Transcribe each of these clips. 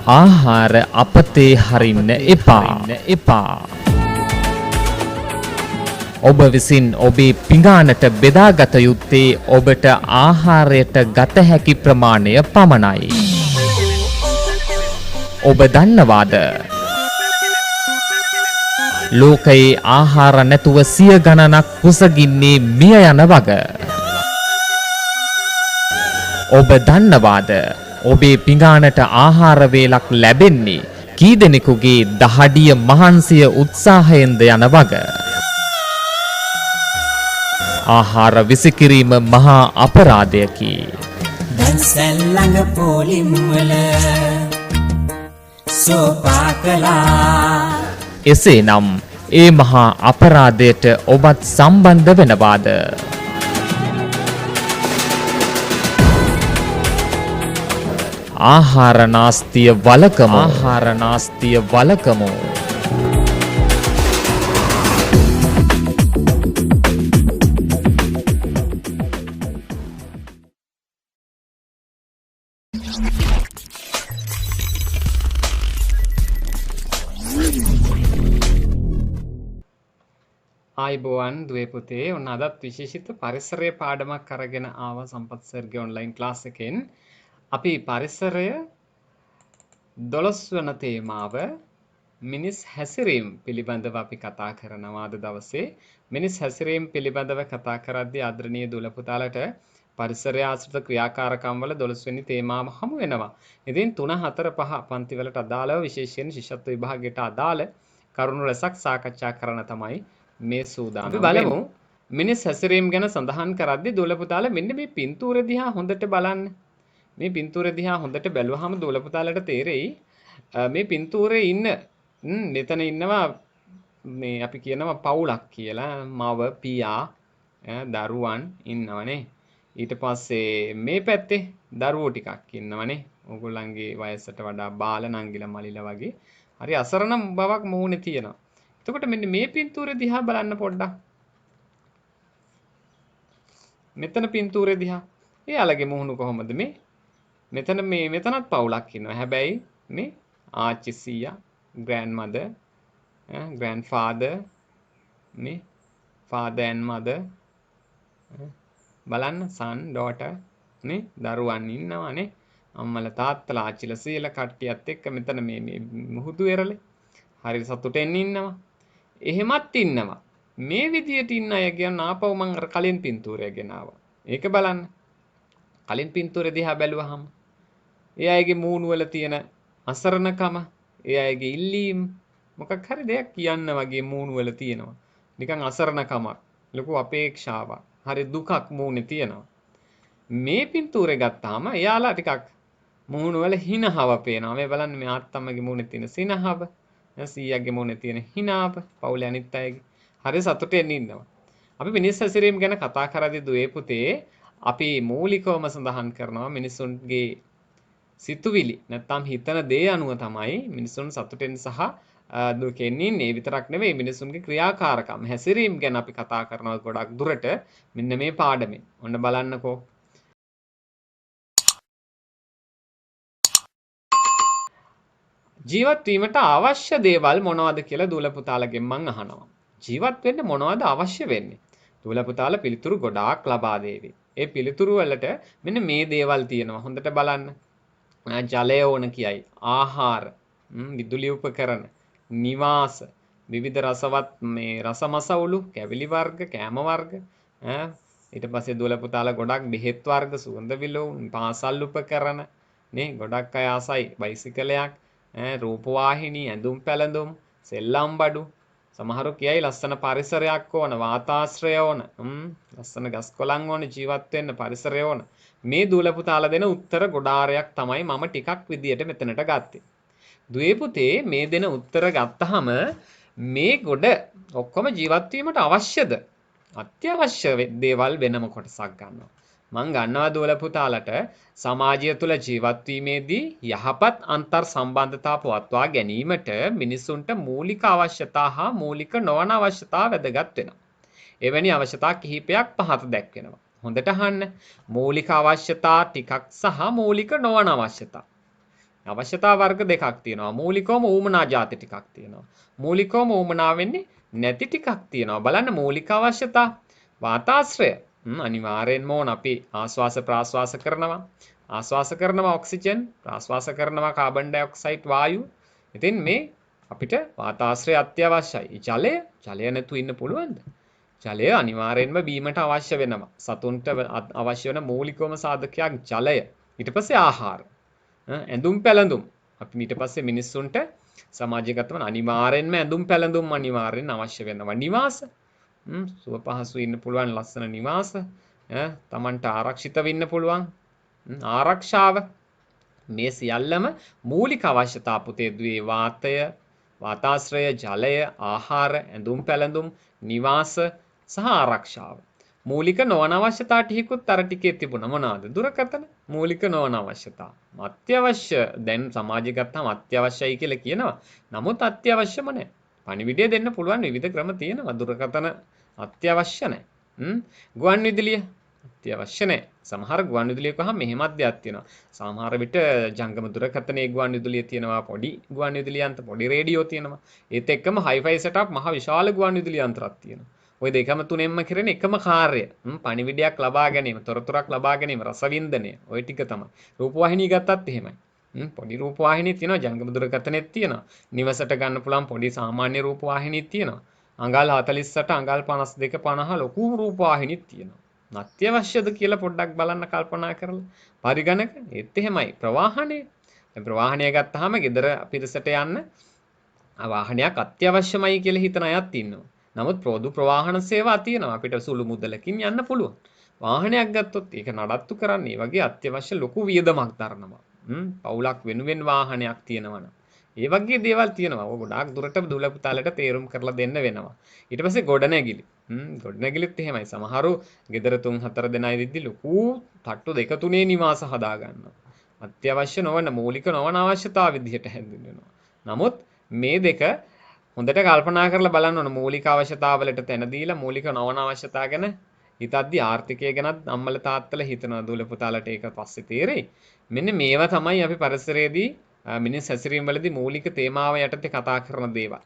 ආහාර අපතේ හරින්න එපා. ඔබ විසින් ඔබේ පිඟානට බෙදාගත යුත්තේ ඔබට ආහාරයට ගත හැකි ප්‍රමාණය පමණයි. ඔබ දන්නවාද? ලෝකයේ ආහාර නැතුව සිය ගණනක් කුසගින්නේ මිය යන වග. ඔබ දන්නවාද? ඔබේ පිඟානට ආහාර වේලක් ලැබෙන්නේ කී දෙනෙකුගේ දහඩිය මහන්සිය උත්සාහයෙන්ද යන වග. ආහාර විසිකිරීම මහා අපරාධයකි. දැන් සැල්ලඟ පොලිම් වල සෝපාකලා. එසේනම් ඒ මහා අපරාධයට ඔබත් සම්බන්ධ වෙනවාද? ආහාර නාස්තිය වලකමු. ආයිබෝවන් දුවේ පුතේ ඔන්න අදත් විශේෂිත පරිසරයේ පාඩමක් අරගෙන ආවා සම්පත් සර්ගේ ඔන්ලයින් ක්ලාස් එකෙන්. අපි පරිසරය 12 වන තේමාව මිනිස් හැසිරීම පිළිබඳව අපි කතා කරනවා අද දවසේ. මිනිස් හැසිරීම පිළිබඳව කතා කරද්දී ආදරණීය දුල පුතාලට පරිසරය ආශ්‍රිත ක්‍රියාකාරකම් වල 12 වෙනි තේමාව හමු වෙනවා. ඉතින් 3 4 5 පන්ති වලට අදාළව විශේෂයෙන් ශිෂ්‍යත්ව විභාගයට අදාළ කරුණු රැසක් සාකච්ඡා කරන තමයි මේ සූදානම්. අපි බලමු මිනිස් හැසිරීම ගැන සඳහන් කරද්දී දුල පුතාලා මෙන්න මේ පින්තූරය දිහා හොඳට බලන්න. මේ පින්තූරය දිහා හොඳට බැලුවහම දුල පුතාලට තේරෙයි මේ පින්තූරේ ඉන්න මෙතන ඉන්නවා මේ අපි කියනවා පවුලක් කියලා. මව, පියා, දරුවන් ඉන්නවනේ. ඊට පස්සේ මේ පැත්තේ දරුවෝ ටිකක් ඉන්නවනේ. ඕගොල්ලන්ගේ වයසට වඩා බාල නංගිලා මලිලා වගේ. හරි අසරණ බවක් මූණේ තියෙනවා. එතකොට මෙන්න මේ පින්තූරය දිහා බලන්න පොඩ්ඩක්. මෙතන පින්තූරය දිහා. එයාලගේ මුහුණු කොහොමද මේ? මෙතනත් පවුලක් ඉන්නවා. හැබැයි මේ ආච්චි සීයා, grandmother, grandfather, මේ father and mother. බලන්න son, daughter නේ දරුවන් ඉන්නවානේ. අම්මලා තාත්තලා ආච්චිලා සීලා කට්ටියත් එක්ක මෙතන මේ මුහුදු එරළේ. හරි සතුටෙන් ඉන්නවා. එහෙමත් ඉන්නවා. මේ විදියට ඉන්න අය කියන ආපහු මම අර කලින් පින්තූරය ගෙනාවා. ඒක බලන්න. කලින් පින්තූරය දිහා බැලුවහම ඒ අයගේ මූණු වල තියෙන අසරණකම, ඒ අයගේ ඉල්ලීම් මොකක් හරි දෙයක් කියන්න වගේ මූණු වල තියෙනවා. නිකන් අසරණකමක්, ලොකු අපේක්ෂාවක්, හරි දුකක් මූණේ තියෙනවා. මේ පින්තූරය ගත්තාම එයාලා ටිකක් මූණු වල හිනහව පේනවා. මේ බලන්න මේ ආත්තම්මගේ මූණේ තියෙන සිනහව, සීයාගේ මූණේ තියෙන හිනාව, පවුලේ අනිත් අයගේ හරි සතුටෙන් ඉන්නවා. අපි මිනිස් හැසිරීම ගැන කතා කරද්දී දුවේ පුතේ අපි මූලිකවම සඳහන් කරනවා මිනිසුන්ගේ සිතුවිලි නැත්නම් හිතන දේ අනුව තමයි මිනිසුන් සතුටෙන් සහ දුකෙන් ඉන්නේ. විතරක් නෙවෙයි මිනිසුන්ගේ ක්‍රියාකාරකම් හැසිරීම ගැන අපි කතා කරනවා ගොඩක් දුරට මෙන්න මේ පාඩමෙන්. ඔන්න බලන්නකෝ. ජීවත් වීමට අවශ්‍ය දේවල් මොනවද කියලා දුල පුතාලගෙන් මම අහනවා. ජීවත් වෙන්න මොනවද අවශ්‍ය වෙන්නේ? දුල පුතාලා පිළිතුරු ගොඩාක් ලබා දෙවි. ඒ පිළිතුරු වලට මෙන්න මේ දේවල් තියෙනවා. හොඳට බලන්න. ජලය ඕන කියයි. ආහාර, විදුලි උපකරණ, නිවාස, විවිධ රසවත් මේ රසමසවුලු, කැවිලි වර්ග, කෑම වර්ග, ඊට පස්සේ දුල පුතාලා ගොඩක් බෙහෙත් වර්ග, සුවඳ විලවුන්, පාසල් උපකරණ නේ ගොඩක් අය ආසයි බයිසිකලයක්, රූපවාහිනී, ඇඳුම් පැළඳුම්, සෙල්ලම් බඩු. සමහරු කියයි ලස්සන පරිසරයක් ඕන, වාතාශ්‍රය ඕන, ලස්සන ගස් කොළන් ඕන ජීවත් වෙන්න පරිසරය ඕන. මේ දුල පුතාලා දෙන උත්තර ගොඩාරයක් තමයි මම ටිකක් විදියට මෙතනට ගත්තේ. දුවේ පුතේ මේ දෙන උත්තර ගත්තාම මේ ගොඩ ඔක්කොම ජීවත් වීමට අවශ්‍යද? අත්‍යවශ්‍ය දේවල් වෙනම කොටසක් ගන්නවා. මං ගන්නවා දුවල පුතාලට සමාජය තුළ ජීවත් වීමේදී යහපත් අන්තර් සම්බන්ධතා පවත්වා ගැනීමට මිනිසුන්ට මූලික අවශ්‍යතා හා මූලික නොවන අවශ්‍යතා වැදගත් වෙනවා. එවැනි අවශ්‍යතා කිහිපයක් පහත දැක්වෙනවා. හොඳට අහන්න. මූලික අවශ්‍යතා ටිකක් සහ මූලික නොවන අවශ්‍යතා. අවශ්‍යතා වර්ග දෙකක් තියෙනවා. මූලිකවම ඌමනා ಜಾති ටිකක් තියෙනවා. මූලිකවම ඌමනා වෙන්නේ නැති ටිකක් තියෙනවා. බලන්න මූලික අවශ්‍යතා වාතාශ්‍රය අනිවාර්යෙන්ම ඕන අපි ආශ්වාස ප්‍රාශ්වාස කරනවා. ආශ්වාස කරනවා ඔක්සිජන්, ප්‍රාශ්වාස කරනවා කාබන් ඩයොක්සයිඩ් වායු. ඉතින් මේ අපිට වාතාශ්‍රය අත්‍යවශ්‍යයි. ජලය නැතුව ඉන්න පුළුවන්ද? ජලය අනිවාර්යෙන්ම බීමට අවශ්‍ය වෙනවා. සතුන්ට අවශ්‍ය වෙන මූලිකවම සාධකයක් ජලය. ඊට පස්සේ ආහාර. ඇඳුම් පැළඳුම්. අපි ඊට පස්සේ මිනිස්සුන්ට සමාජගතව අනිවාර්යෙන්ම ඇඳුම් පැළඳුම් අනිවාර්යෙන් අවශ්‍ය වෙනවා. නිවාස. සුව පහසු ඉන්න පුළුවන් ලස්සන නිවාස. තමන්ට ආරක්ෂිතව ඉන්න පුළුවන්. ආරක්ෂාව. මේ සියල්ලම මූලික අවශ්‍යතා පුතේ දුවේ වාතය, වාතාශ්‍රය, ජලය, ආහාර, ඇඳුම් පැළඳුම්, නිවාස සහ ආරක්ෂාව. මූලික නොවන අවශ්‍යතා ටිකකුත් අර ටිකේ තිබුණා. මොනවාද? දුරකථන මූලික නොවන අවශ්‍යතා. අත්‍යවශ්‍ය දැන් සමාජය ගත්තාම අත්‍යවශ්‍යයි කියලා කියනවා. නමුත් අත්‍යවශ්‍යම නැහැ. පණිවිඩය දෙන්න පුළුවන් විවිධ ක්‍රම තියෙනවා. දුරකථන අත්‍යවශ්‍ය නැහැ. ගුවන් විදුලිය අත්‍යවශ්‍ය නැහැ. සමහර ගුවන් විදුලියක වහම මෙහෙමත් දෙයක් තියෙනවා. සමහර විට ජංගම දුරකථනයේ ගුවන් විදුලිය තියෙනවා, පොඩි ගුවන් විදුලි යන්ත්‍ර, පොඩි රේඩියෝ තියෙනවා. ඒත් එක්කම හයිෆයි සෙටප් මහ විශාල ගුවන් විදුලි යන්ත්‍රයක් තියෙනවා. ওই දෙකම තුනෙන්ම කරන එකම කාර්යය. පණිවිඩයක් ලබා ගැනීම, තොරතුරක් ලබා ගැනීම, රසවින්දනය. ওই ටික තමයි. රූපවාහිනිය ගත්තත් එහෙමයි. පොඩි රූපවාහිනිය තියෙනවා, ජංගම දුරකථනෙත් තියෙනවා. නිවසට ගන්න පුළුවන් පොඩි සාමාන්‍ය රූපවාහිනියක් තියෙනවා. අඟල් 48, අඟල් 52, 50 ලොකු රූපවාහිනියක් තියෙනවා. අත්‍යවශ්‍යද කියලා පොඩ්ඩක් බලන්න කල්පනා කරලා. පරිගණක ඒත් එහෙමයි. ප්‍රවාහනය. දැන් ප්‍රවාහනය ගත්තාම ගෙදර පිරිසට යන්න වාහනයක් අත්‍යවශ්‍යමයි කියලා හිතන අයත් ඉන්නවා. නමුත් පොදු ප්‍රවාහන සේවා තියෙනවා. අපිට සුළු මුදලකින් යන්න පුළුවන්. වාහනයක් ගත්තොත් ඒක නඩත්තු කරන්නේ වගේ අත්‍යවශ්‍ය ලොකු වියදමක් දරනවා. පවුලක් වෙනුවෙන් වාහනයක් තියෙනවා නම්. ඒ වගේ දේවල් තියෙනවා. ඔය ගොඩාක් දුරට දුල පුතාලට තේරුම් කරලා දෙන්න වෙනවා. ඊට පස්සේ ගොඩනැගිලි. ගොඩනැගිලිත් එහෙමයි. සමහරු ගෙදර 3-4 දෙනා ඉදිද්දි ලොකු තට්ටු 2-3 නිවාස හදා ගන්නවා. අත්‍යවශ්‍ය නොවන මූලික නොවන අවශ්‍යතාව විදිහට හැඳින්වෙනවා. නමුත් මේ දෙක හොඳට කල්පනා කරලා බලන්න ඕන. මූලික අවශ්‍යතාවලට තැන දීලා මූලික නොවන අවශ්‍යතා ගැන හිතද්දි ආර්ථිකය ගැනත් අම්මලා තාත්තලා හිතනවා. දුල පුතාලට ඒක පස්සේ තේරෙයි. මෙන්න මේවා තමයි අපි පරිසරයේදී මිනිස් හැසිරීම වලදී මූලික තේමාව යටතේ කතා කරන දේවල්.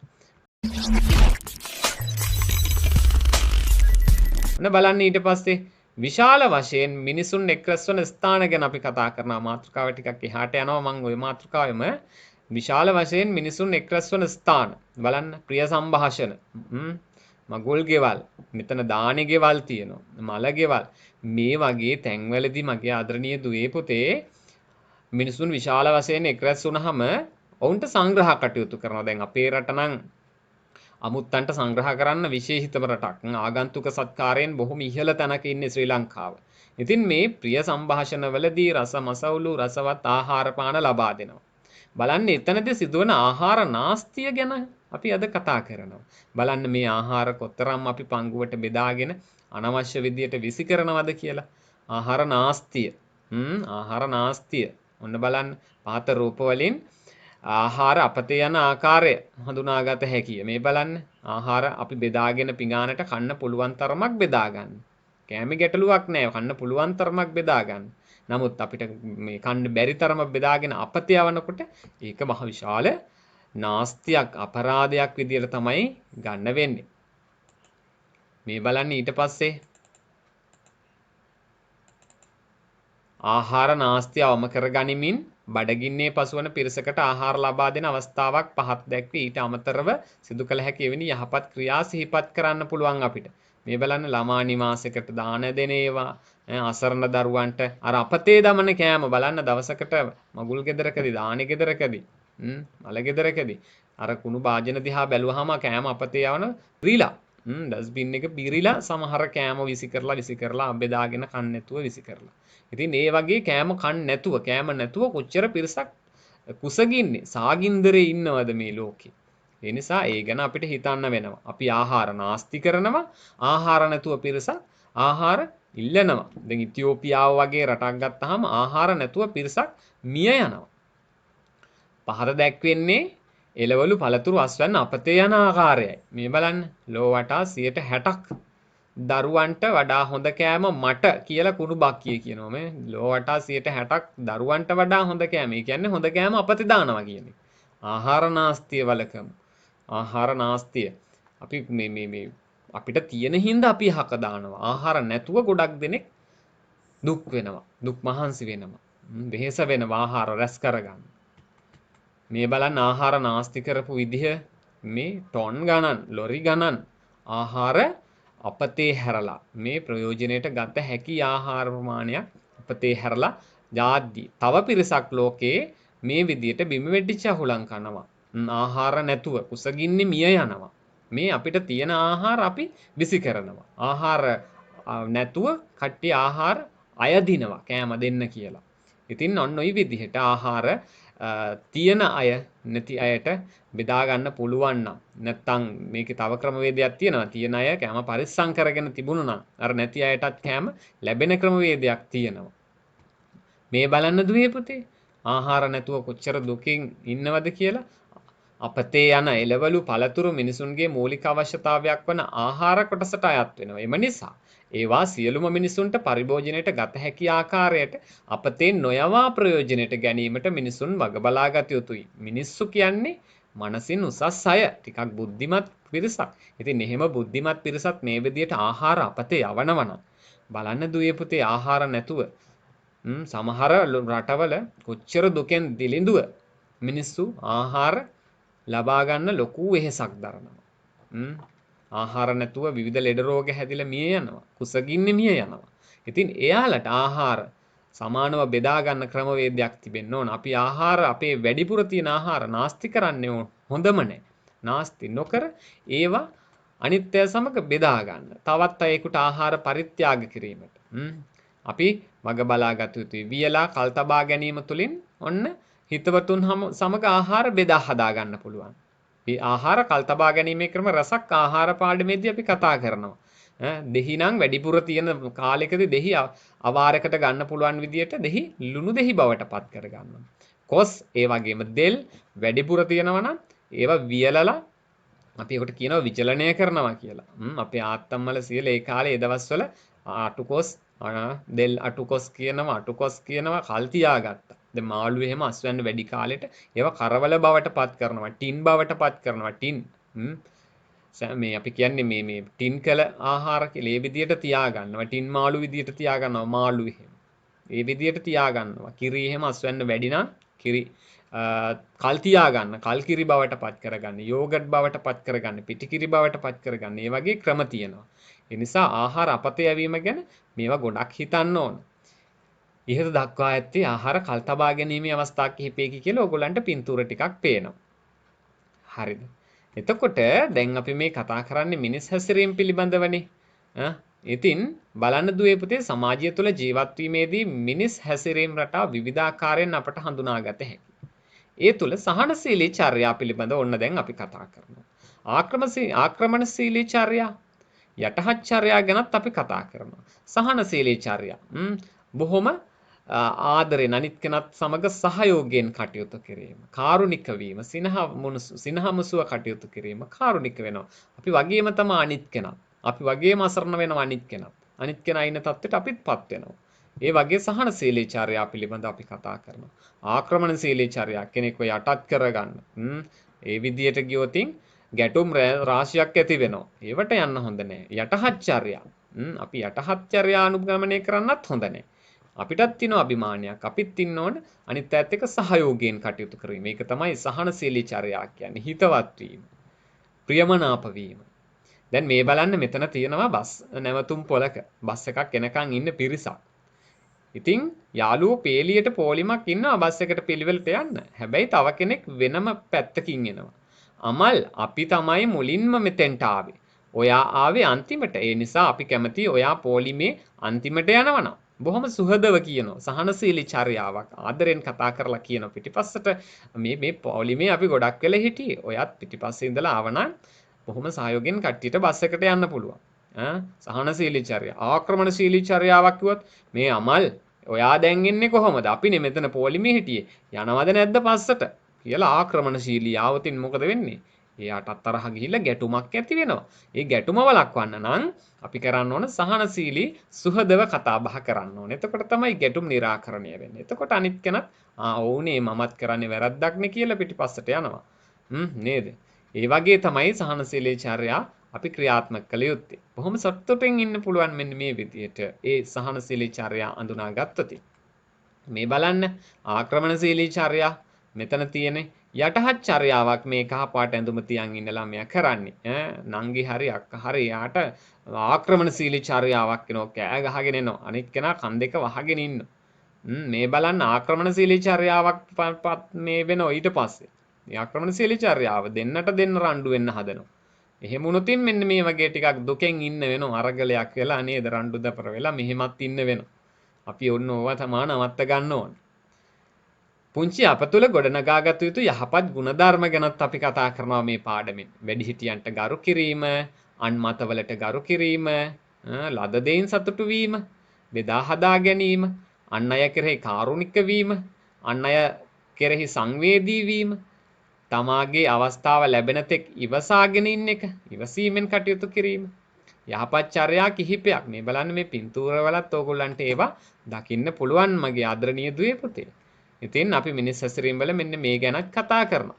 බලන්න ඊට පස්සේ විශාල වශයෙන් මිනිසුන් එක්රැස් වන ස්ථාන ගැන අපි කතා කරනවා. මාතෘකාව ටිකක් එහාට යනවා. මම ওই මාතෘකාවෙම විශාල වශයෙන් මිනිසුන් එක්රැස් වන ස්ථාන බලන්න. ප්‍රිය සංഭാෂණ, මගුල් ගෙවල්, මෙතන දානේ ගෙවල් තියෙනවා, මල ගෙවල්. මේ වගේ තැන්වලදී මගේ ආදරණීය දුවේ පුතේ මිනිසුන් විශාල වශයෙන් එක්රැස් වුණාම ඔවුන්ට සංග්‍රහ කටයුතු කරනවා. දැන් අපේ රට නම් අමුත්තන්ට සංග්‍රහ කරන්න විශේෂිතම රටක්. ආගන්තුක සත්කාරයෙන් බොහොම ඉහළ තැනක ඉන්නේ ශ්‍රී ලංකාව. ඉතින් මේ ප්‍රිය සංഭാෂණවලදී රස මසවුලු රසවත් ආහාර පාන ලබා දෙනවා. බලන්න එතනදී සිදුවන ආහාර නාස්තිය ගැන අපි අද කතා කරනවා. බලන්න මේ ආහාර කොතරම් අපි පංගුවට බෙදාගෙන අනවශ්‍ය විදියට විසි කරනවද කියලා. ආහාර නාස්තිය. ආහාර නාස්තිය. ඔන්න බලන්න පහත රූප වලින් ආහාර අපතේ යන ආකාරය හඳුනාගත හැකිය. මේ බලන්න ආහාර අපි බෙදාගෙන පිඟානට කන්න පුළුවන් තරමක් බෙදා ගන්න. කෑමේ ගැටලුවක් නැහැ. කන්න පුළුවන් තරමක් බෙදා ගන්න. නමුත් අපිට මේ කන්න බැරි තරම බෙදාගෙන අපතේ යවනකොට ඒක මහ විශාල නාස්තියක් අපරාධයක් විදියට තමයි ගන්න වෙන්නේ. මේ බලන්න ඊට පස්සේ ආහාර නාස්තිය අවම කර ගනිමින් බඩගින්නේ පසුවන පිරිසකට ආහාර ලබා දෙන අවස්ථාවක් පහත් දැක්වී ඊට අමතරව සිදු කළ හැකි එවැනි යහපත් ක්‍රියා සිහිපත් කරන්න පුළුවන් අපිට. මේ බලන්න ළමා නිවාසයකට දාන දෙන ඒවා, අසරණ දරුවන්ට අර අපතේ දමන කෑම බලන්න දවසකට මගුල් ගෙදරකදී, දානේ ගෙදරකදී, මල ගෙදරකදී අර කුණු භාජන දිහා බැලුවාම කෑම අපතේ යවන රිලා ඩස්බින් එක බිරිලා සමහර කෑම විසි කරලා බෙදාගෙන කන්න නැතුව විසි කරලා. ඉතින් ඒ වගේ කෑම නැතුව කොච්චර පිරිසක් කුසගින්නේ සාගින්දරේ ඉන්නවද මේ ලෝකේ. ඒ නිසා ඒ ගැන අපිට හිතන්න වෙනවා. අපි ආහාර නාස්ති කරනවා, ආහාර නැතුව පිරිසක් ආහාර ඉල්ලනවා. දැන් ඉතියෝපියාව වගේ රටක් ගත්තාම ආහාර නැතුව පිරිසක් මිය යනවා. පහත දැක්වෙන්නේ එළවලු පළතුරු අස්වැන්න අපතේ යන ආකාරයයි. මේ බලන්න ලෝ වටා 60%ක් දරුවන්ට වඩා හොඳ කෑම මට කියලා කුණු බක්කිය කියනවා. මේ ලෝ වටා 60ක් දරුවන්ට වඩා හොඳ කෑම. ඒ කියන්නේ හොඳ කෑම අපතේ දානවා කියන්නේ. ආහාර නාස්තිය වලකම. ආහාර නාස්තිය. අපි මේ අපිට තියෙන හින්දා අපි හක දානවා. ආහාර නැතුව ගොඩක් දෙනෙක් දුක් වෙනවා. දුක් මහන්සි වෙනවා. වෙහෙස වෙනවා ආහාර රැස් කරගන්න. මේ බලන්න ආහාර නාස්ති කරපු විදිහ මේ ටොන් ගණන්, ලොරි ගණන් ආහාර අපතේ හැරලා මේ ප්‍රයෝජනයට ගත හැකි ආහාර ප්‍රමාණයක් අපතේ හැරලා ජාති තව පිරිසක් ලෝකේ මේ විදියට බිම වෙඩිච්ච අහුලං කනවා. ආහාර නැතුව කුසගින්නේ මිය යනවා. මේ අපිට තියෙන ආහාර අපි විසි කරනවා. ආහාර නැතුව කට්ටිය ආහාර අයදිනවා කෑම දෙන්න කියලා. ඉතින් ඔන්න ඔය විදිහට ආහාර තියෙන අය නැති අයට බෙදා ගන්න පුළුවන් නම් නැත්තම් මේකේ තව ක්‍රමවේදයක් තියෙනවා. තියෙන අය කෑම පරිස්සම් කරගෙන තිබුණා නම් අර නැති අයටත් කෑම ලැබෙන ක්‍රමවේදයක් තියෙනවා. මේ බලන්න දුවේ පුතේ ආහාර නැතුව කොච්චර දුකින් ඉන්නවද කියලා. අපතේ යන එළවලු පළතුරු මිනිසුන්ගේ මූලික අවශ්‍යතාවයක් වන ආහාර කොටසට අයත් වෙනවා. එම නිසා ඒවා සියලුම මිනිසුන්ට පරිභෝජනයට ගත හැකි ආකාරයට අපතේ නොයවා ප්‍රයෝජනයට ගැනීමට මිනිසුන් වග බලා ගත යුතුයි. මිනිස්සු කියන්නේ මනසින් උසස් අය, ටිකක් බුද්ධිමත් පිරිසක්. ඉතින් එහෙම බුද්ධිමත් පිරිසක් මේ විදියට ආහාර අපතේ යවනවනම් බලන්න දුවේ පුතේ ආහාර නැතුව සමහර රටවල කොච්චර දුකෙන් දිලිඳුව මිනිස්සු ආහාර ලබා ගන්න ලොකු වෙහෙසක් දරනවා. ආහාර නැතුව විවිධ ලෙඩ රෝග හැදිලා මිය යනවා. කුසගින්නේ මිය යනවා. ඉතින් එයාලට ආහාර සමානව බෙදා ගන්න ක්‍රමවේදයක් තිබෙන්න ඕන. අපි ආහාර අපේ වැඩිපුර තියෙන ආහාර නාස්ති කරන්නේ හොඳම නැහැ. නාස්ති නොකර ඒවා අනිත්‍ය සමග බෙදා ගන්න. තවත් අයෙකුට ආහාර පරිත්‍යාග කිරීමට. අපි මග බලා ගත යුතුයි. වියලා කල් තබා ගැනීම තුළින් ඔන්න හිතවතුන් සමග ආහාර බෙදා හදා ගන්න පුළුවන්. මේ ආහාර කල් තබා ගැනීමේ ක්‍රම රසක් ආහාර පාඩමේදී අපි කතා කරනවා. දෙහි නම් වැඩිපුර තියෙන කාලයකදී දෙහි අවාරයකට ගන්න පුළුවන් විදියට දෙහි ලුණු දෙහි බවට පත් කර ගන්නවා. කොස් ඒ වගේම දෙල් වැඩිපුර තියෙනවා නම් ඒවා වියලලා අපි ඒකට කියනවා විචලනය කරනවා කියලා. අපේ ආත්තම්මල සියල ඒ කාලේ ඒ දවස්වල අටුකොස් දෙල් අටුකොස් කියනවා කල් තියාගත්තා. දැන් මාළු එහෙම අස්වැන්න වැඩි කාලෙට ඒවා කරවල බවට පත් කරනවා. ටින් බවට පත් කරනවා. ටින් මේ අපි කියන්නේ මේ ටින් කළ ආහාර කියලා ඒ විදියට තියාගන්නවා. ටින් මාළු විදියට තියාගන්නවා. මාළු එහෙම. ඒ විදියට තියාගන්නවා. කිරි එහෙම අස්වැන්න වැඩි නම් කිරි කල් තියාගන්න. කල් කිරි බවට පත් කරගන්න. යෝගට් බවට පත් කරගන්න. පිටි කිරි බවට පත් කරගන්න. මේ වගේ ක්‍රම තියෙනවා. ඒ නිසා ආහාර අපතේ යැවීම ගැන මේවා ගොඩක් හිතන්න ඕන. ඉහත දක්වා ඇත්තේ ආහාර කල් තබා ගැනීමේ අවස්ථා කිහිපයක කියලා ඔයගොල්ලන්ට පින්තූර ටිකක් පේනවා. හරිද? එතකොට දැන් අපි මේ කතා කරන්නේ මිනිස් හැසිරීම පිළිබඳවනේ. ඉතින් බලන්න දුවේ පුතේ සමාජය තුළ ජීවත් වීමේදී මිනිස් හැසිරීම රටා විවිධාකාරයෙන් අපට හඳුනාගත හැකියි. ඒ තුළ සහනශීලී චර්යා පිළිබඳව ඔන්න දැන් අපි කතා කරනවා. ආක්‍රමණශීලී චර්යා, යටහත් චර්යා ගැනත් අපි කතා කරනවා. සහනශීලී චර්යා බොහොම ආදරෙන් අනිත් කෙනත් සමග සහයෝගයෙන් කටයුතු කිරීම, කාරුණික වීම, සිනහමුසුව කටයුතු කිරීම, කාරුණික වෙනවා. අපි වගේම තමයි අනිත් කෙනත්. අපි වගේම අසරණ වෙනවා අනිත් කෙනත්. අනිත් කෙනා ඉන්න තත්ත්වයට අපිත්පත් වෙනවා. ඒ වගේ සහනශීලී චර්යා පිළිබඳව අපි කතා කරනවා. ආක්‍රමණශීලී චර්යා කෙනෙක්ව යටත් කරගන්න. ඒ විදියට ගියොතින් ගැටුම් රාශියක් ඇති වෙනවා. ඒවට යන්න හොඳ නැහැ. යටහත් චර්යා. අපි යටහත් චර්යා අනුගමනය කරන්නත් හොඳ නැහැ. අපිටත් තියෙන අභිමානයක්. අපිත් ඉන්න ඕන අනිත් අයත් එක්ක සහයෝගයෙන් කටයුතු කිරීම. මේක තමයි සහනශීලී චර්යා කියන්නේ. හිතවත් වීම, ප්‍රියමනාප වීම. දැන් මේ බලන්න මෙතන තියෙනවා බස් නැවතුම් පොලක බස් එකක් එනකන් ඉන්න පිරිසක්. ඉතින් යාළුවෝ පේලියට පොලිමක් ඉන්නවා බස් එකට පිළිවෙලට යන්න. හැබැයි තව කෙනෙක් වෙනම පැත්තකින් එනවා. අමල් අපි තමයි මුලින්ම මෙතෙන්ට ආවේ. ඔයා ආවේ අන්තිමට. ඒ නිසා අපි කැමති ඔයා පොලිමේ අන්තිමට යනවනම්. බොහොම සුහදව කියනවා. සහනශීලී චර්යාවක් ආදරෙන් කතා කරලා කියනවා. පිටිපස්සට මේ පොලිමේ අපි ගොඩක් වෙලා හිටියේ. ඔයත් පිටිපස්සේ ඉඳලා ආවනම් බොහොම සහයෝගයෙන් කට්ටියට බස් එකට යන්න පුළුවන්. සහනශීලී චර්යා. ආක්‍රමණශීලී චර්යාවක් කිව්වොත් මේ අමල් ඔයා දැන් ඉන්නේ කොහොමද? අපිනේ මෙතන පොලිමේ හිටියේ. යනවද නැද්ද පස්සට? කියලා ආක්‍රමණශීලී ආවතින් මොකද වෙන්නේ? එයාට තරහ ගිහිල්ලා ගැටුමක් ඇති වෙනවා. ඒ ගැටුම වළක්වන්න නම් අපි කරන්න ඕන සහනශීලී සුහදව කතා බහ කරන්න ඕනේ. එතකොට තමයි ගැටුම් निराකරණය වෙන්නේ. එතකොට අනිත් කෙනත් ඔව්නේ මමත් කරන්නේ වැරද්දක් නේ කියලා පිටිපස්සට යනවා. නේද? ඒ වගේ තමයි සහනශීලී චර්යා අපි ක්‍රියාත්මක කළ යුත්තේ. බොහොම සතුටින් ඉන්න පුළුවන් මෙන්න මේ විදිහට ඒ සහනශීලී චර්යා අඳුනා ගත්තොත්. මේ බලන්න ආක්‍රමණශීලී චර්යා මෙතන තියෙන යටහත් චර්යාවක් මේ කහපාට ඇඳුම තියන් ඉන්න ළමයා කරන්නේ. නංගි හරි අක්කා හරි යාට ආක්‍රමණශීලී චර්යාවක් වෙනවා. කෑ ගහගෙන එනවා. අනිත් කෙනා කන් දෙක වහගෙන ඉන්නවා. මේ බලන්න ආක්‍රමණශීලී චර්යාවක් මේ වෙනවා ඊට පස්සේ. මේ ආක්‍රමණශීලී චර්යාව දෙන්නට දෙන්න රණ්ඩු වෙන්න හදනවා. එහෙම වුණොතින් මෙන්න මේ වගේ ටිකක් දුකෙන් ඉන්න වෙනවා. අරගලයක් වෙලා නේද රණ්ඩු දපර වෙලා මෙහෙමත් ඉන්න වෙනවා. අපි ඔන්න ඕවා තමා නවත්ත ගන්න ඕන. පුංචි අප තුළ ගොඩනගාගත යුතු යහපත් ගුණධර්ම ගැනත් අපි කතා කරනවා මේ පාඩමෙන්. වැඩිහිටියන්ට ගරු කිරීම, අන් මතවලට ගරු කිරීම, ලද දෙයින් සතුටු වීම, බෙදා හදා ගැනීම, අන් අය කෙරෙහි කාරුණික වීම, අන් අය කෙරෙහි සංවේදී වීම, තමාගේ අවස්ථාව ලැබෙන තෙක් ඉවසාගෙන ඉන්න එක, ඉවසීමෙන් කටයුතු කිරීම. යහපත් චර්යා කිහිපයක් මේ බලන්න මේ පින්තූරවලත් ඕගොල්ලන්ට ඒවා දකින්න පුළුවන් මගේ ආදරණීය දුවේ පුතේ. ඉතින් අපි මිනිස් හැසිරීම වල මෙන්න මේ ගැනත් කතා කරනවා.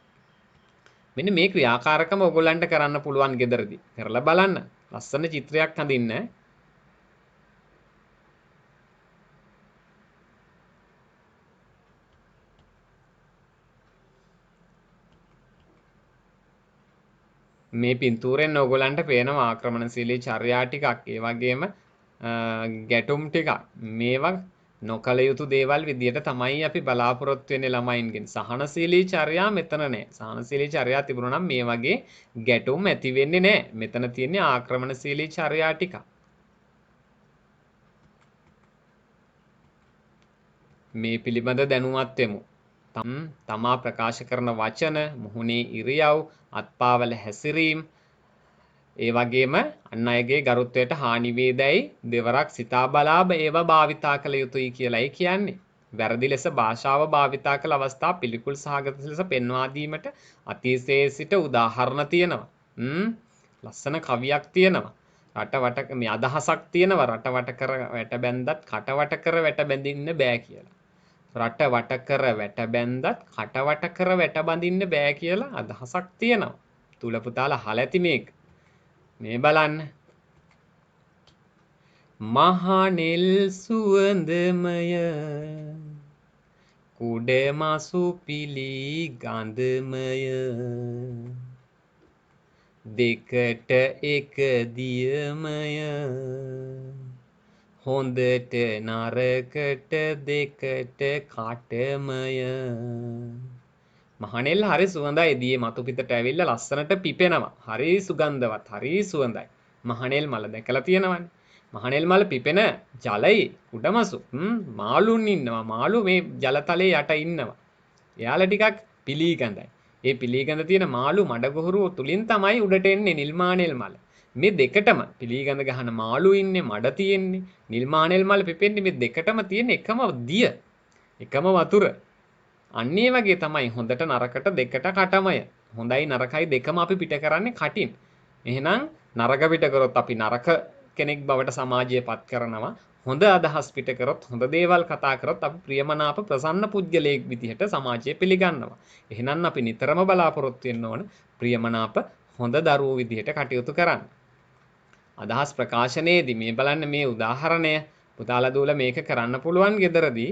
මෙන්න මේ ක්‍රියාකාරකම ඕගොල්ලන්ට කරන්න පුළුවන් ගෙදරදී. කරලා බලන්න. ලස්සන චිත්‍රයක් හඳින්න. මේ පින්තූරෙන් ඕගොල්ලන්ට පේනවා ආක්‍රමණශීලී චර්යා ටිකක්. ඒ වගේම ගැටුම් ටිකක්. මේවා නොකල යුතු දේවල් විදියට තමයි අපි බලාපොරොත්තු වෙන්නේ ළමයින්ගෙන්. සහනශීලී චර්යා මෙතන නැහැ. සහනශීලී චර්යා තිබුණා නම් මේ වගේ ගැටුම් ඇති වෙන්නේ නැහැ. මෙතන තියෙන්නේ ආක්‍රමණශීලී චර්යා ටික. මේ පිළිබඳ දැනුවත් වෙමු. තමා ප්‍රකාශ කරන වචන, මුහුණේ ඉරියව්, අත්පාවල හැසිරීම, ඒ වගේම අන් අයගේ ගරුත්වයට හානි වේදැයි දෙවරක් සිතා බලා ඒවා භාවිතා කළ යුතුයි කියලායි කියන්නේ. වැරදි ලෙස භාෂාව භාවිතා කළ අවස්ථා පිළිකුල් සහගත ලෙස පෙන්වා දීමට අතීතයේ සිට උදාහරණ තියෙනවා. ලස්සන කවියක් තියෙනවා. රටවට මේ අදහසක් තියෙනවා රටවට කර වැට බැන්දත් කටවට කර වැට බැඳින්න බෑ කියලා. රටවට කර වැට බැන්දත් කටවට කර වැට බඳින්න බෑ කියලා අදහසක් තියෙනවා. තුල පුතාලා අහලා ඇති මේක. මේ බලන්න. මහනෙල් සුවඳමය කුඩ මසු පිලි ගඳමය දෙකට එක දියමය හොඳට නරකට දෙකට කටමය. මහනෙල් හරි සුවඳයි. දියේ මතු පිටට ඇවිල්ලා ලස්සනට පිපෙනවා. හරි සුගන්ධවත්, හරි සුවඳයි. මහනෙල් මල දැකලා තියෙනවනේ. මහනෙල් මල පිපෙන ජලයි කුඩමසු. මාළුන් ඉන්නවා. මාළු මේ ජලතලයේ යට ඉන්නවා. එයාලා ටිකක් පිලීගඳයි. ඒ පිලීගඳ තියෙන මාළු මඩගොහරුව තුලින් තමයි උඩට එන්නේ නිල්මානෙල් මල. මේ දෙකටම පිලීගඳ ගහන මාළු ඉන්නේ, මඩ තියෙන්නේ, නිල්මානෙල් මල පිපෙන්නේ මේ දෙකටම තියෙන එකම දිය. එකම වතුර. අන්නේ වගේ තමයි හොඳට නරකට දෙකට කටමය. හොඳයි නරකයි දෙකම අපි පිට කරන්නේ කටින්. එහෙනම් නරක පිට කරොත් අපි නරක කෙනෙක් බවට සමාජය පත් කරනවා. හොඳ අදහස් පිට කරොත් හොඳ දේවල් කතා කරොත් අපි ප්‍රියමනාප ප්‍රසන්න පුද්ගලයෙක් විදිහට සමාජය පිළිගන්නවා. එහෙනම් අපි නිතරම බලාපොරොත්තු වෙන්න ඕන ප්‍රියමනාප හොඳ දරුවෝ විදිහට කටයුතු කරන්න. අදහස් ප්‍රකාශනයේදී මේ බලන්න මේ උදාහරණය පුතාලා දූලා මේක කරන්න පුළුවන් ගෙදරදී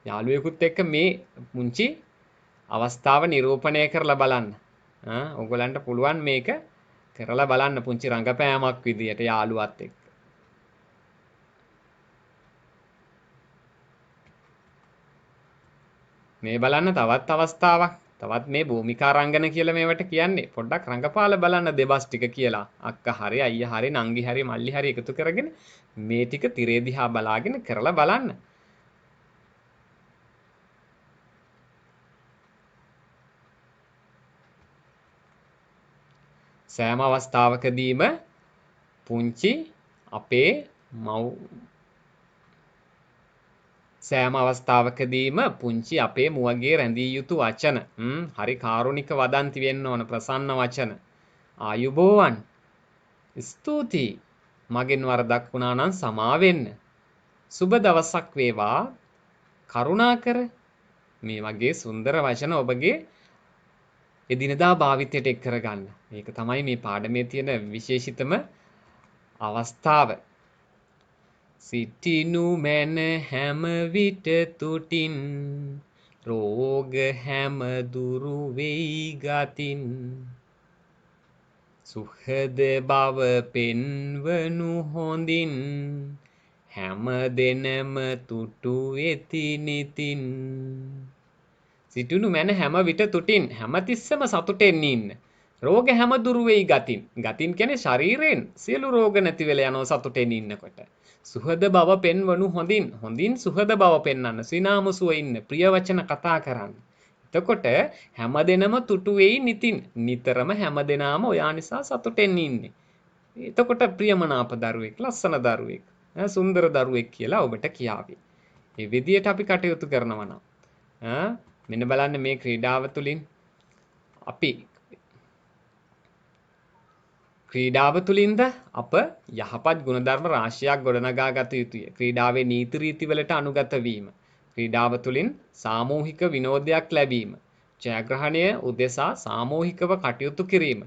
යාළුවෙකුත් එක්ක මේ මුංචි අවස්ථාව නිරූපණය කරලා බලන්න. ඔයගලන්ට පුළුවන් මේක කරලා බලන්න පුංචි රංගපෑමක් විදියට යාළුවත් එක්ක. මේ බලන්න තවත් අවස්ථාවක්. තවත් මේ භූමිකා රංගන කියලා මේවට කියන්නේ. පොඩ්ඩක් රංගපාලා බලන්න දෙබස් ටික කියලා. අක්කා හරි අයියා හරි නංගි හරි මල්ලි හරි එකතු කරගෙන මේ ටික තිරේ දිහා බලාගෙන කරලා බලන්න. සෑම අවස්ථාවකදීම පුංචි අපේ සෑම අවස්ථාවකදීම පුංචි අපේ මුවගේ රැඳිය යුතු වචන. හරි කාරුණික වදන්ති වෙන්න ඕන ප්‍රසන්න වචන. ආයුබෝවන්. ස්තුතියි. මගෙන් වරදක් වුණා නම් සමා වෙන්න. සුබ දවසක් වේවා. කරුණාකර. මේ වගේ සුන්දර වචන ඔබගේ එදිනදා භාවිතයට එක් කරගන්න. මේක තමයි මේ පාඩමේ තියෙන විශේෂිතම අවස්ථාව. සිටිනු මැන හැම විට තුටින් රෝග හැම දුරු වෙයි ගතින් සුහද බව පෙන්වනු හොඳින් හැම දෙනම තුටු වෙති නිතින්. සිටිනු මැන හැම විට තුටින් හැමතිස්සම සතුටෙන් ඉන්න. රෝග හැම දුරු වෙයි ගතින්. ගතින් කියන්නේ ශරීරයෙන් සියලු රෝග නැති වෙලා යනවා සතුටෙන් ඉන්නකොට. සුහද බව පෙන්වනු හොඳින්. හොඳින් සුහද බව පෙන්වන්න. සිනාමුසුව ඉන්න. ප්‍රිය වචන කතා කරන්න. එතකොට හැමදෙනම තුටු වෙයි නිතින්. නිතරම හැමදෙනාම ඔයා නිසා සතුටෙන් ඉන්නේ. එතකොට ප්‍රියමනාප දරුවෙක්, ලස්සන දරුවෙක්, සුන්දර දරුවෙක් කියලා ඔබට කියාවි. මේ විදියට අපි කටයුතු කරනවා නම් මෙන්න බලන්න මේ ක්‍රීඩාව තුළින් අපි ක්‍රීඩාව තුළින්ද අප යහපත් ගුණධර්ම රාශියක් ගොඩනගා ගත යුතුය. ක්‍රීඩාවේ නීති රීතිවලට අනුගත වීම. ක්‍රීඩාව තුළින් සාමූහික විනෝදයක් ලැබීම. ජයග්‍රහණය උදෙසා සාමූහිකව කටයුතු කිරීම.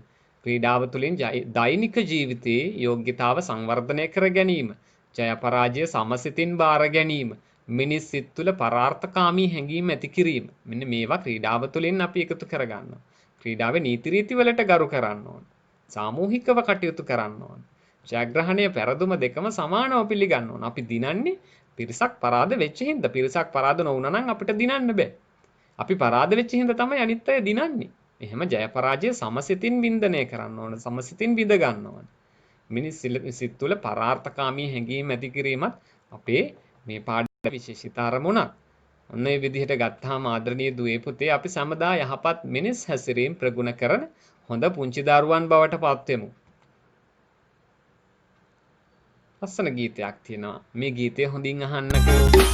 ක්‍රීඩාව තුළින් දෛනික ජීවිතයේ යෝග්‍යතාව සංවර්ධනය කර ගැනීම. ජය පරාජය සමසිතින් බාර ගැනීම. මිනිස් සිත් තුළ පරාර්ථකාමී හැඟීම් ඇති කිරීම. මෙන්න මේවා ක්‍රීඩාව තුළින් අපි එකතු කරගන්නවා. ක්‍රීඩාවේ නීති රීතිවලට ගරු කරන්න ඕන. සාමූහිකව කටයුතු කරන්න ඕන. ජයග්‍රහණය පෙරදුම දෙකම සමානව පිළිගන්න ඕන. අපි දිනන්නේ පිරිසක් පරාද වෙච්ච හින්දා. පිරිසක් පරාද නොවුණා නම් අපිට දිනන්න බෑ. අපි පරාද වෙච්ච හින්දා තමයි අනිත් අය දිනන්නේ. එහෙම ජය පරාජය සමසිතින් වින්දනය කරන්න ඕන. සමසිතින් විඳ ගන්න ඕන. මිනිස් සිත් තුළ පරාර්ථකාමී හැඟීම් ඇති කිරීමත් අපේ මේ පාඩමේ විශේෂිත අරමුණක්. ඔන්න ඒ විදිහට ගත්තාම ආදරණීය දුවේ පුතේ අපි සමදා යහපත් මිනිස් හැසිරීම ප්‍රගුණ කරන හොඳ පුංචි දරුවන් බවට පත්වෙමු. ලස්සන ගීතයක් තියෙනවා. මේ ගීතය හොඳින් අහන්නකෝ.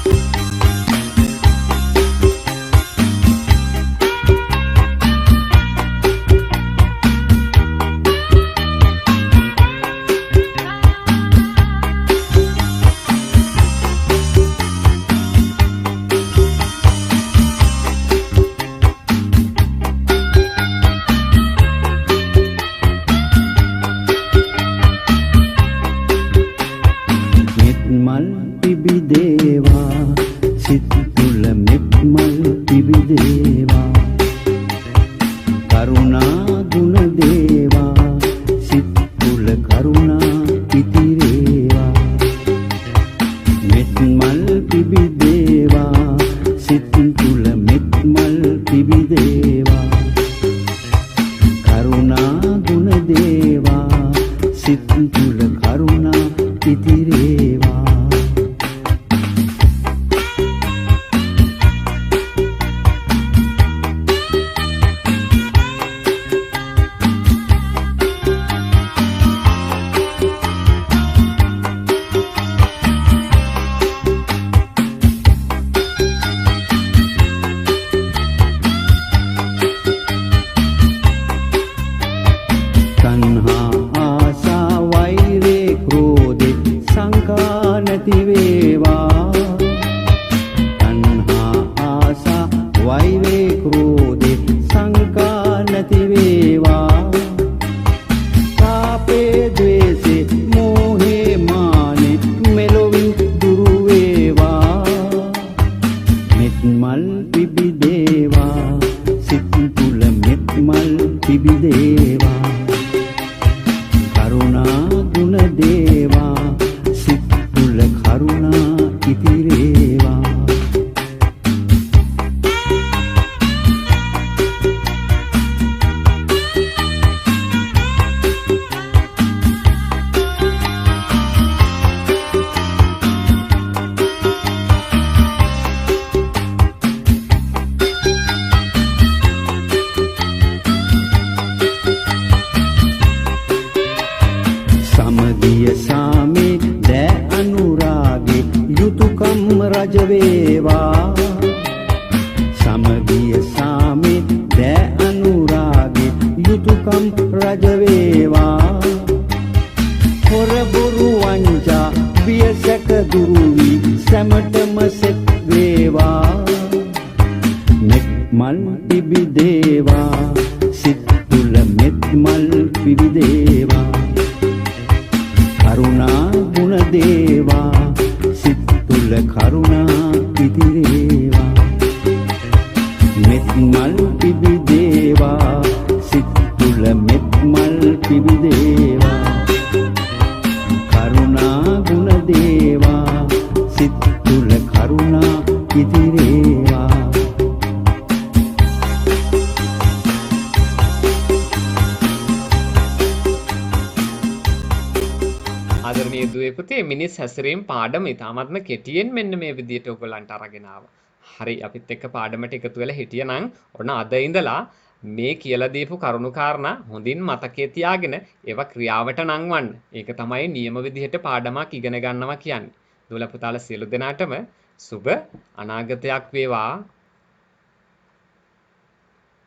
වේවා සමගිය සාමේ දෑ අනුරාගේ යුතුයකම් රජ වේවා හොර බොරු වංචා පියසක දුරු වී සැමටම සෙත් වේවා මෙත් මල් පිබිදේවා සිත් තුල මෙත් මල් පිබිදේවා කරුණා ගුණ දේවා සිත් තුල කරුණා ඉතිරේවා මෙත් මල් පිබිදේවා සිත් තුල මෙත් මල් පිබිදේවා කරුණා ගුණ දේවා සිත් තුල කරුණා ඉතිරේවා ආදරණීය දුවේ පුතේ මිනිස් හැසිරීම පාඩම ඉතාමත්ම කෙටියෙන් මෙන්න මේ විදිහට ඔයගලන්ට අරගෙන ආවා. හරි අපිත් එක්ක පාඩමට එකතු වෙලා හිටියනම් ඔන්න අද ඉඳලා මේ කියලා දීපු කරුණු කාරණා හොඳින් මතකයේ තියාගෙන ඒවා ක්‍රියාවට නංවන්න. ඒක තමයි නියම විදිහට පාඩමක් ඉගෙන ගන්නවා කියන්නේ. දුවලා පුතාලා සියලු දෙනාටම සුබ අනාගතයක් වේවා.